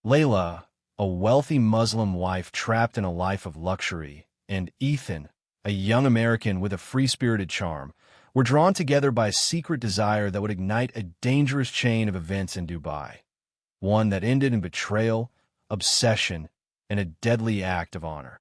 Layla, a wealthy Muslim wife trapped in a life of luxury, and Ethan, a young American with a free-spirited charm, were drawn together by a secret desire that would ignite a dangerous chain of events in Dubai, one that ended in betrayal, obsession, and a deadly act of honor.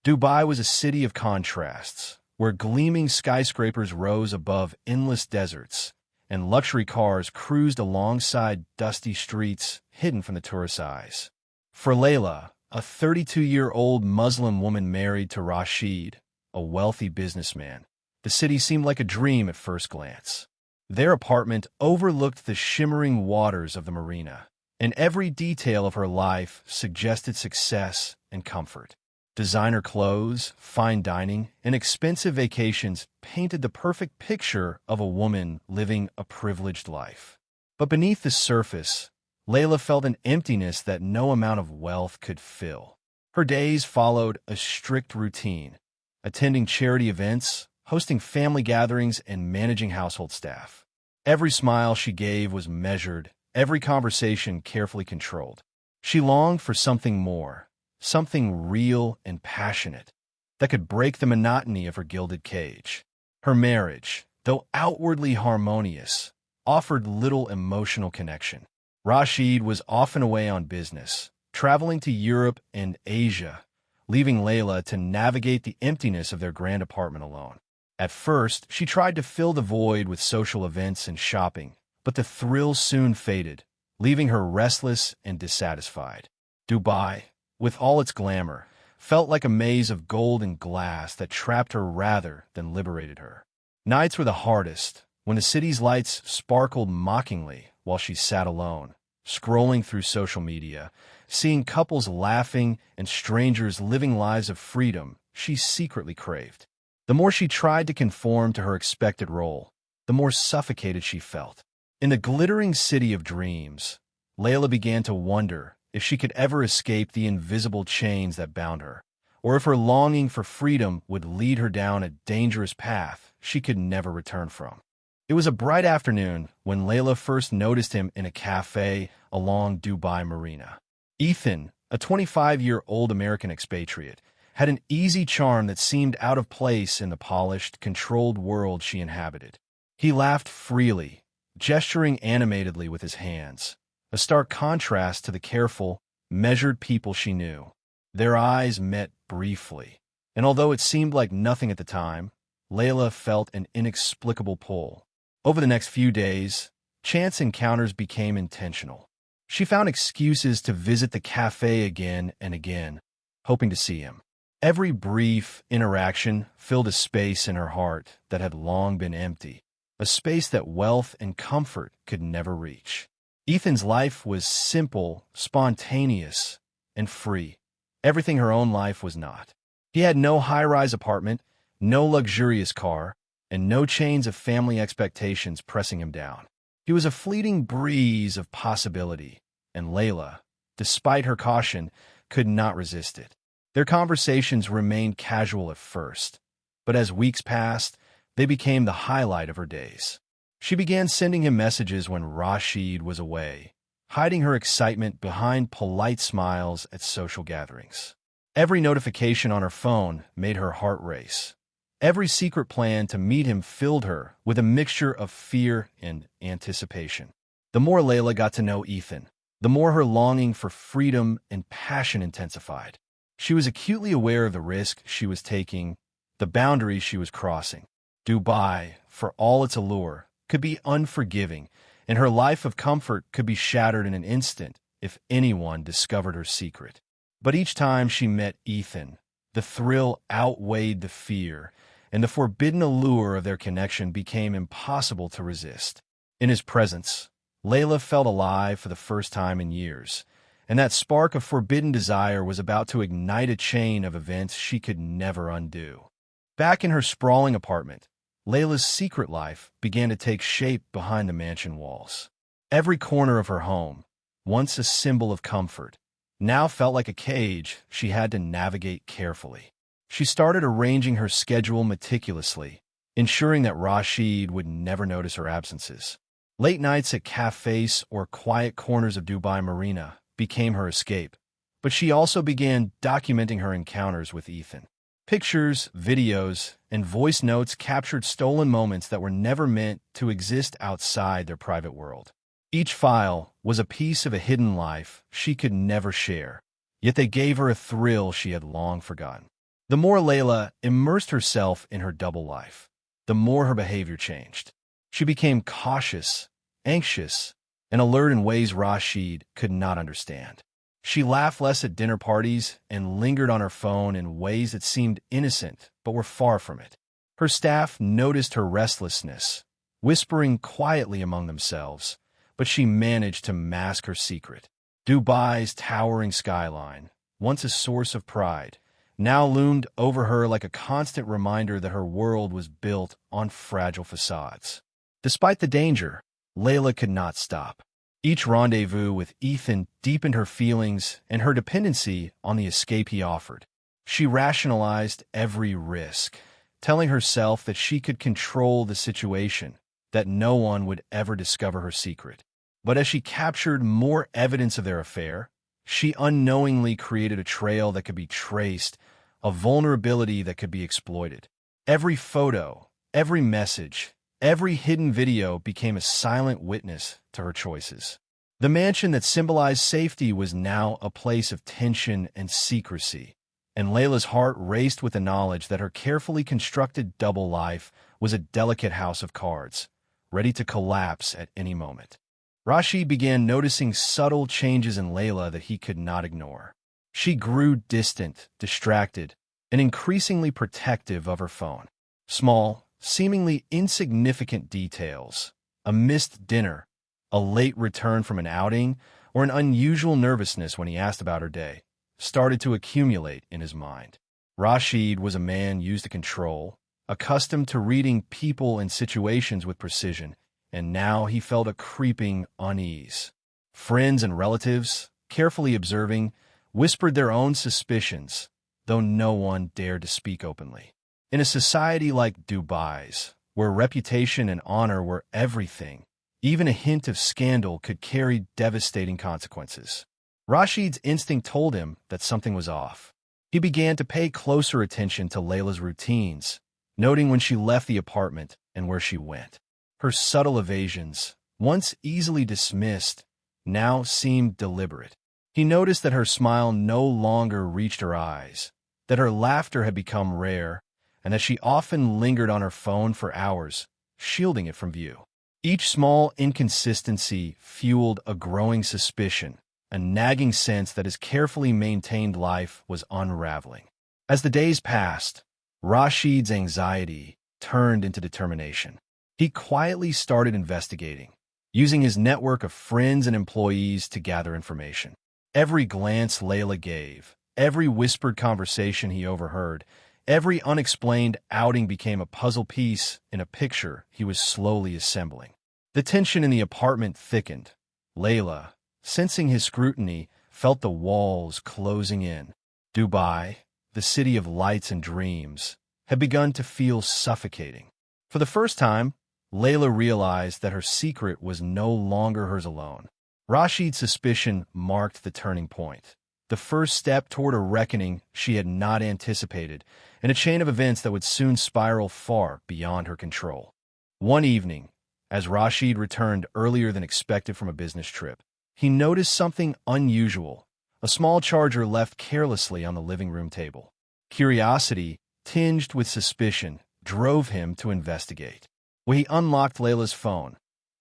Dubai was a city of contrasts, where gleaming skyscrapers rose above endless deserts, and luxury cars cruised alongside dusty streets hidden from the tourist's eyes. For Layla, a 32-year-old Muslim woman married to Rashid, a wealthy businessman, the city seemed like a dream at first glance. Their apartment overlooked the shimmering waters of the marina, and every detail of her life suggested success and comfort. Designer clothes, fine dining, and expensive vacations painted the perfect picture of a woman living a privileged life. But beneath the surface, Layla felt an emptiness that no amount of wealth could fill. Her days followed a strict routine, attending charity events, hosting family gatherings, and managing household staff. Every smile she gave was measured, every conversation carefully controlled. She longed for something more, something real and passionate, that could break the monotony of her gilded cage. Her marriage, though outwardly harmonious, offered little emotional connection. Rashid was often away on business, traveling to Europe and Asia, leaving Layla to navigate the emptiness of their grand apartment alone. At first, she tried to fill the void with social events and shopping, but the thrill soon faded, leaving her restless and dissatisfied. Dubai, with all its glamour, felt like a maze of gold and glass that trapped her rather than liberated her. Nights were the hardest, when the city's lights sparkled mockingly while she sat alone, scrolling through social media, seeing couples laughing and strangers living lives of freedom she secretly craved. The more she tried to conform to her expected role, the more suffocated she felt. In the glittering city of dreams, Layla began to wonder if she could ever escape the invisible chains that bound her, or if her longing for freedom would lead her down a dangerous path she could never return from. It was a bright afternoon when Layla first noticed him in a cafe along Dubai Marina. Ethan, a 25-year-old American expatriate, had an easy charm that seemed out of place in the polished, controlled world she inhabited. He laughed freely, gesturing animatedly with his hands, a stark contrast to the careful, measured people she knew. Their eyes met briefly, and although it seemed like nothing at the time, Layla felt an inexplicable pull. Over the next few days, chance encounters became intentional. She found excuses to visit the cafe again and again, hoping to see him. Every brief interaction filled a space in her heart that had long been empty, a space that wealth and comfort could never reach. Ethan's life was simple, spontaneous, and free. Everything her own life was not. He had no high-rise apartment, no luxurious car, and no chains of family expectations pressing him down. He was a fleeting breeze of possibility, and Layla, despite her caution, could not resist it. Their conversations remained casual at first, but as weeks passed, they became the highlight of her days. She began sending him messages when Rashid was away, hiding her excitement behind polite smiles at social gatherings. Every notification on her phone made her heart race. Every secret plan to meet him filled her with a mixture of fear and anticipation. The more Layla got to know Ethan, the more her longing for freedom and passion intensified. She was acutely aware of the risk she was taking, the boundaries she was crossing. Dubai, for all its allure, could be unforgiving, and her life of comfort could be shattered in an instant if anyone discovered her secret. But each time she met Ethan, the thrill outweighed the fear, and the forbidden allure of their connection became impossible to resist. In his presence, Layla felt alive for the first time in years, and that spark of forbidden desire was about to ignite a chain of events she could never undo. Back in her sprawling apartment, Layla's secret life began to take shape behind the mansion walls. Every corner of her home, once a symbol of comfort, now felt like a cage she had to navigate carefully. She started arranging her schedule meticulously, ensuring that Rashid would never notice her absences. Late nights at cafes or quiet corners of Dubai Marina became her escape, but she also began documenting her encounters with Ethan. Pictures, videos, and voice notes captured stolen moments that were never meant to exist outside their private world. Each file was a piece of a hidden life she could never share, yet they gave her a thrill she had long forgotten. The more Layla immersed herself in her double life, the more her behavior changed. She became cautious, anxious, and alert in ways Rashid could not understand. She laughed less at dinner parties and lingered on her phone in ways that seemed innocent but were far from it. Her staff noticed her restlessness, whispering quietly among themselves, but she managed to mask her secret. Dubai's towering skyline, once a source of pride, now loomed over her like a constant reminder that her world was built on fragile facades. Despite the danger, Layla could not stop. Each rendezvous with Ethan deepened her feelings and her dependency on the escape he offered. She rationalized every risk, telling herself that she could control the situation, that no one would ever discover her secret. But as she captured more evidence of their affair, she unknowingly created a trail that could be traced, a vulnerability that could be exploited. Every photo, every message, every hidden video became a silent witness to her choices. The mansion that symbolized safety was now a place of tension and secrecy, and Layla's heart raced with the knowledge that her carefully constructed double life was a delicate house of cards, ready to collapse at any moment. Rashid began noticing subtle changes in Layla that he could not ignore. She grew distant, distracted, and increasingly protective of her phone. Small, seemingly insignificant details, a missed dinner, a late return from an outing, or an unusual nervousness when he asked about her day, started to accumulate in his mind. Rashid was a man used to control, accustomed to reading people and situations with precision, and now he felt a creeping unease. Friends and relatives, carefully observing, whispered their own suspicions, though no one dared to speak openly. In a society like Dubai's, where reputation and honor were everything, even a hint of scandal could carry devastating consequences. Rashid's instinct told him that something was off. He began to pay closer attention to Layla's routines, noting when she left the apartment and where she went. Her subtle evasions, once easily dismissed, now seemed deliberate. He noticed that her smile no longer reached her eyes, that her laughter had become rare, and that she often lingered on her phone for hours, shielding it from view. Each small inconsistency fueled a growing suspicion, a nagging sense that his carefully maintained life was unraveling. As the days passed, Rashid's anxiety turned into determination. He quietly started investigating, using his network of friends and employees to gather information. Every glance Layla gave, every whispered conversation he overheard, every unexplained outing became a puzzle piece in a picture he was slowly assembling. The tension in the apartment thickened. Layla, sensing his scrutiny, felt the walls closing in. Dubai, the city of lights and dreams, had begun to feel suffocating. For the first time, Layla realized that her secret was no longer hers alone. Rashid's suspicion marked the turning point, the first step toward a reckoning she had not anticipated, and a chain of events that would soon spiral far beyond her control. One evening, as Rashid returned earlier than expected from a business trip, he noticed something unusual, a small charger left carelessly on the living room table. Curiosity, tinged with suspicion, drove him to investigate. When he unlocked Layla's phone,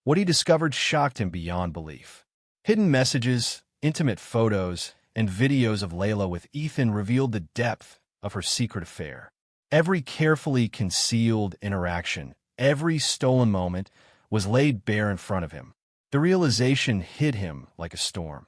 what he discovered shocked him beyond belief. Hidden messages, intimate photos, and videos of Layla with Ethan revealed the depth of her secret affair. Every carefully concealed interaction, every stolen moment, was laid bare in front of him. The realization hit him like a storm.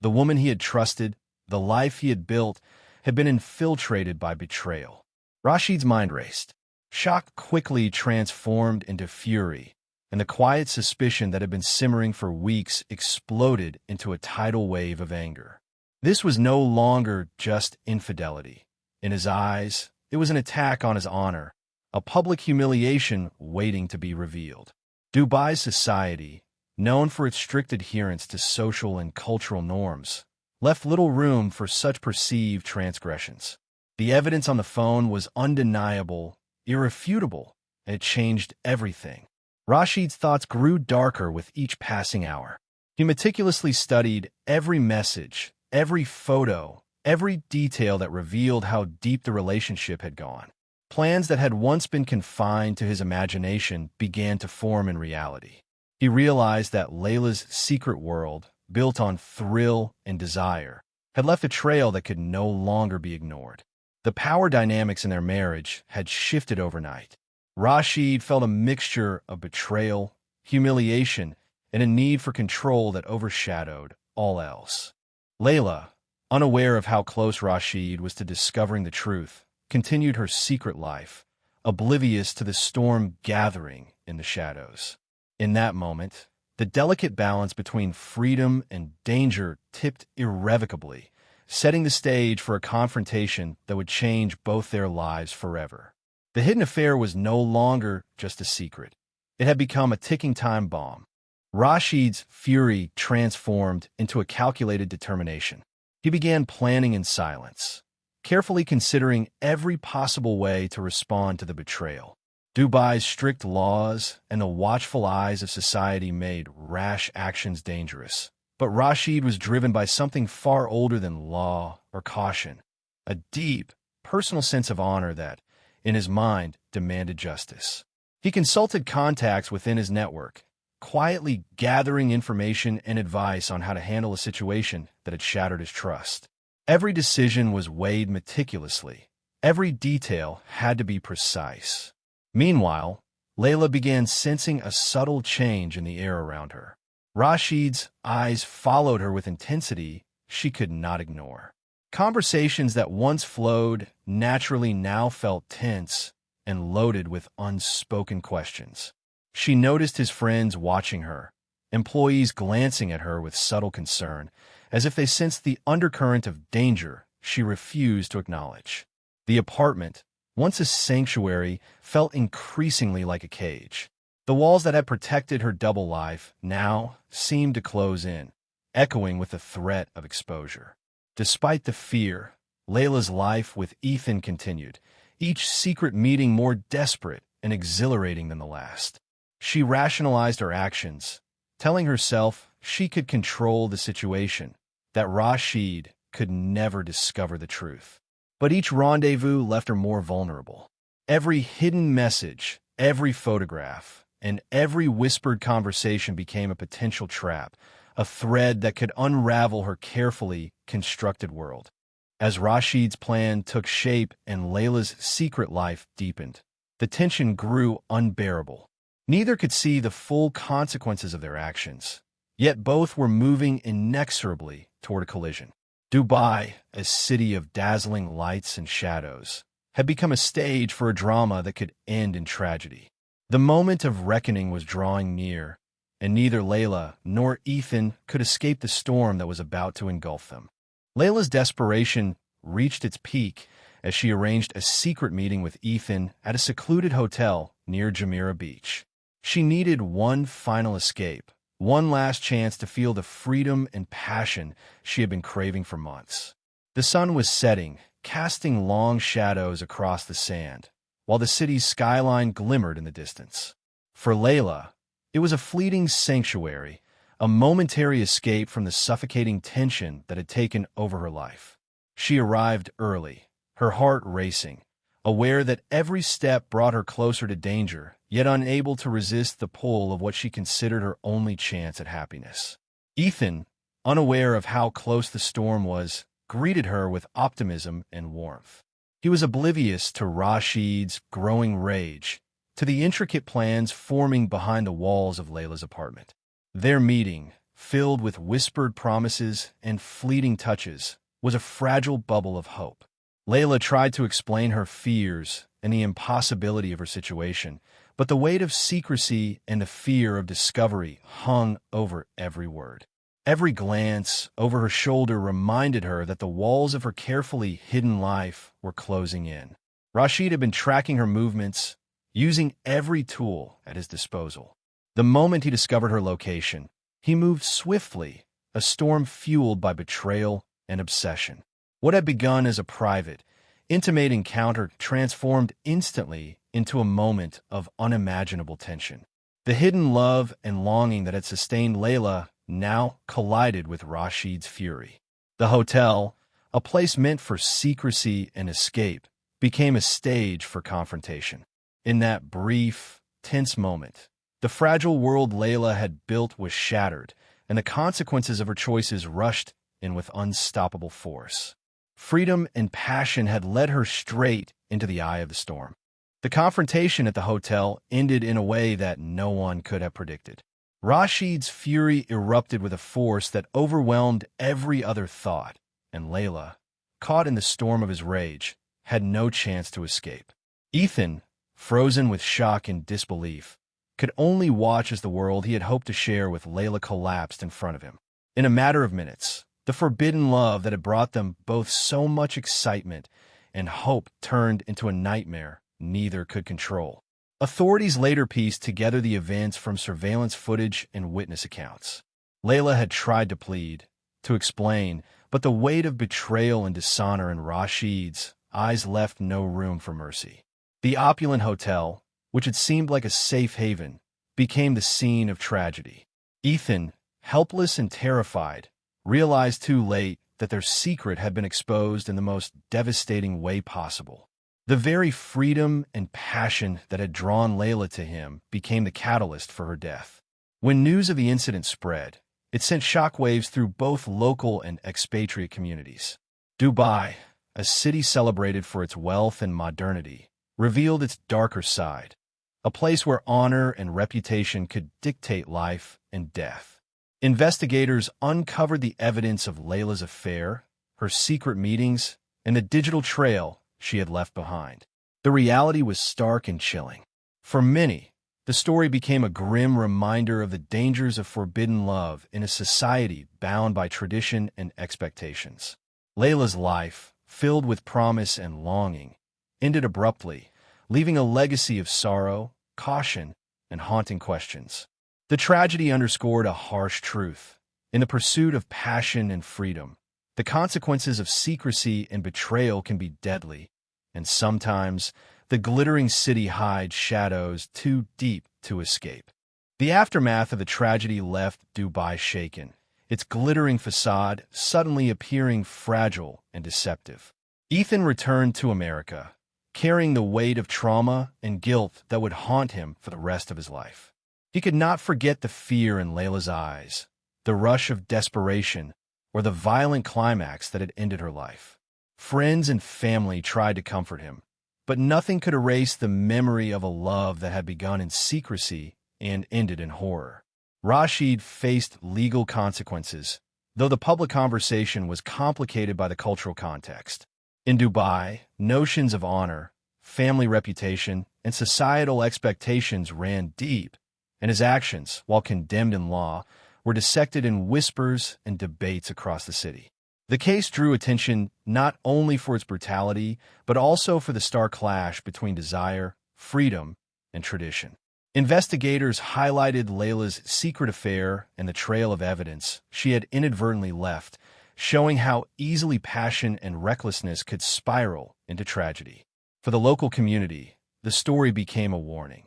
The woman he had trusted, the life he had built, had been infiltrated by betrayal. Rashid's mind raced. Shock quickly transformed into fury, and the quiet suspicion that had been simmering for weeks exploded into a tidal wave of anger. This was no longer just infidelity. In his eyes, it was an attack on his honor, a public humiliation waiting to be revealed. Dubai's society, known for its strict adherence to social and cultural norms, left little room for such perceived transgressions. The evidence on the phone was undeniable, irrefutable, and it changed everything. Rashid's thoughts grew darker with each passing hour. He meticulously studied every message, every photo, every detail that revealed how deep the relationship had gone. Plans that had once been confined to his imagination began to form in reality. He realized that Layla's secret world, built on thrill and desire, had left a trail that could no longer be ignored. The power dynamics in their marriage had shifted overnight. Rashid felt a mixture of betrayal, humiliation, and a need for control that overshadowed all else. Layla, unaware of how close Rashid was to discovering the truth, continued her secret life, oblivious to the storm gathering in the shadows. In that moment, the delicate balance between freedom and danger tipped irrevocably, setting the stage for a confrontation that would change both their lives forever. The hidden affair was no longer just a secret. It had become a ticking time bomb. Rashid's fury transformed into a calculated determination. He began planning in silence, carefully considering every possible way to respond to the betrayal. Dubai's strict laws and the watchful eyes of society made rash actions dangerous. But Rashid was driven by something far older than law or caution, a deep, personal sense of honor that, in his mind, demanded justice. He consulted contacts within his network, quietly gathering information and advice on how to handle a situation that had shattered his trust. Every decision was weighed meticulously. Every detail had to be precise. Meanwhile, Layla began sensing a subtle change in the air around her. Rashid's eyes followed her with intensity she could not ignore. Conversations that once flowed naturally now felt tense and loaded with unspoken questions. She noticed his friends watching her, employees glancing at her with subtle concern, as if they sensed the undercurrent of danger she refused to acknowledge. The apartment, once a sanctuary, felt increasingly like a cage. The walls that had protected her double life now seemed to close in, echoing with the threat of exposure. Despite the fear, Layla's life with Ethan continued, each secret meeting more desperate and exhilarating than the last. She rationalized her actions, telling herself she could control the situation, that Rashid could never discover the truth. But each rendezvous left her more vulnerable. Every hidden message, every photograph, and every whispered conversation became a potential trap, a thread that could unravel her carefully constructed world. As Rashid's plan took shape and Layla's secret life deepened, the tension grew unbearable. Neither could see the full consequences of their actions, yet both were moving inexorably toward a collision. Dubai, a city of dazzling lights and shadows, had become a stage for a drama that could end in tragedy. The moment of reckoning was drawing near, and neither Layla nor Ethan could escape the storm that was about to engulf them. Layla's desperation reached its peak as she arranged a secret meeting with Ethan at a secluded hotel near Jumeirah Beach. She needed one final escape, one last chance to feel the freedom and passion she had been craving for months. The sun was setting, casting long shadows across the sand, while the city's skyline glimmered in the distance. For Layla, it was a fleeting sanctuary, a momentary escape from the suffocating tension that had taken over her life. She arrived early, her heart racing, aware that every step brought her closer to danger, yet unable to resist the pull of what she considered her only chance at happiness. Ethan, unaware of how close the storm was, greeted her with optimism and warmth. He was oblivious to Rashid's growing rage, to the intricate plans forming behind the walls of Layla's apartment. Their meeting, filled with whispered promises and fleeting touches, was a fragile bubble of hope. Layla tried to explain her fears and the impossibility of her situation, but the weight of secrecy and the fear of discovery hung over every word. Every glance over her shoulder reminded her that the walls of her carefully hidden life were closing in. Rashid had been tracking her movements, using every tool at his disposal. The moment he discovered her location, he moved swiftly, a storm fueled by betrayal and obsession. What had begun as a private, intimate encounter transformed instantly into a moment of unimaginable tension. The hidden love and longing that had sustained Layla now collided with Rashid's fury. The hotel, a place meant for secrecy and escape, became a stage for confrontation. In that brief, tense moment, the fragile world Layla had built was shattered, and the consequences of her choices rushed in with unstoppable force. Freedom and passion had led her straight into the eye of the storm. The confrontation at the hotel ended in a way that no one could have predicted. Rashid's fury erupted with a force that overwhelmed every other thought, and Layla, caught in the storm of his rage, had no chance to escape. Ethan, frozen with shock and disbelief, could only watch as the world he had hoped to share with Layla collapsed in front of him. In a matter of minutes, the forbidden love that had brought them both so much excitement and hope turned into a nightmare neither could control. Authorities later pieced together the events from surveillance footage and witness accounts. Layla had tried to plead, to explain, but the weight of betrayal and dishonor in Rashid's eyes left no room for mercy. The opulent hotel, which had seemed like a safe haven, became the scene of tragedy. Ethan, helpless and terrified, realized too late that their secret had been exposed in the most devastating way possible. The very freedom and passion that had drawn Layla to him became the catalyst for her death. When news of the incident spread, it sent shockwaves through both local and expatriate communities. Dubai, a city celebrated for its wealth and modernity, revealed its darker side, a place where honor and reputation could dictate life and death. Investigators uncovered the evidence of Layla's affair, her secret meetings, and the digital trail she had left behind. The reality was stark and chilling. For many, the story became a grim reminder of the dangers of forbidden love in a society bound by tradition and expectations. Layla's life, filled with promise and longing, ended abruptly, leaving a legacy of sorrow, caution, and haunting questions. The tragedy underscored a harsh truth. In the pursuit of passion and freedom, the consequences of secrecy and betrayal can be deadly, and sometimes the glittering city hides shadows too deep to escape. The aftermath of the tragedy left Dubai shaken, its glittering facade suddenly appearing fragile and deceptive. Ethan returned to America, carrying the weight of trauma and guilt that would haunt him for the rest of his life. He could not forget the fear in Layla's eyes, the rush of desperation, or the violent climax that had ended her life. Friends and family tried to comfort him, but nothing could erase the memory of a love that had begun in secrecy and ended in horror. Rashid faced legal consequences, though the public conversation was complicated by the cultural context. In Dubai, notions of honor, family reputation, and societal expectations ran deep, and his actions, while condemned in law, were dissected in whispers and debates across the city. The case drew attention not only for its brutality, but also for the stark clash between desire, freedom, and tradition. Investigators highlighted Layla's secret affair and the trail of evidence she had inadvertently left, showing how easily passion and recklessness could spiral into tragedy. For the local community, the story became a warning.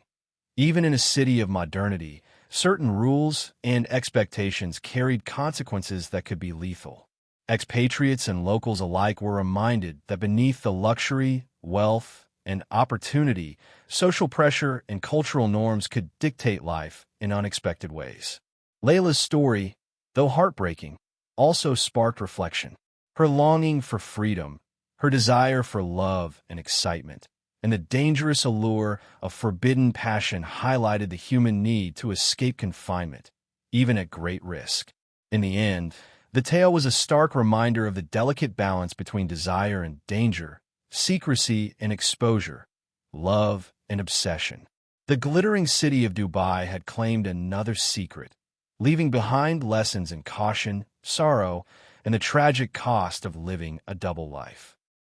Even in a city of modernity, certain rules and expectations carried consequences that could be lethal. Expatriates and locals alike were reminded that beneath the luxury, wealth, and opportunity, social pressure and cultural norms could dictate life in unexpected ways. Layla's story, though heartbreaking, also sparked reflection. Her longing for freedom, her desire for love and excitement, and the dangerous allure of forbidden passion highlighted the human need to escape confinement, even at great risk. In the end, the tale was a stark reminder of the delicate balance between desire and danger, secrecy and exposure, love and obsession. The glittering city of Dubai had claimed another secret, leaving behind lessons in caution, sorrow, and the tragic cost of living a double life.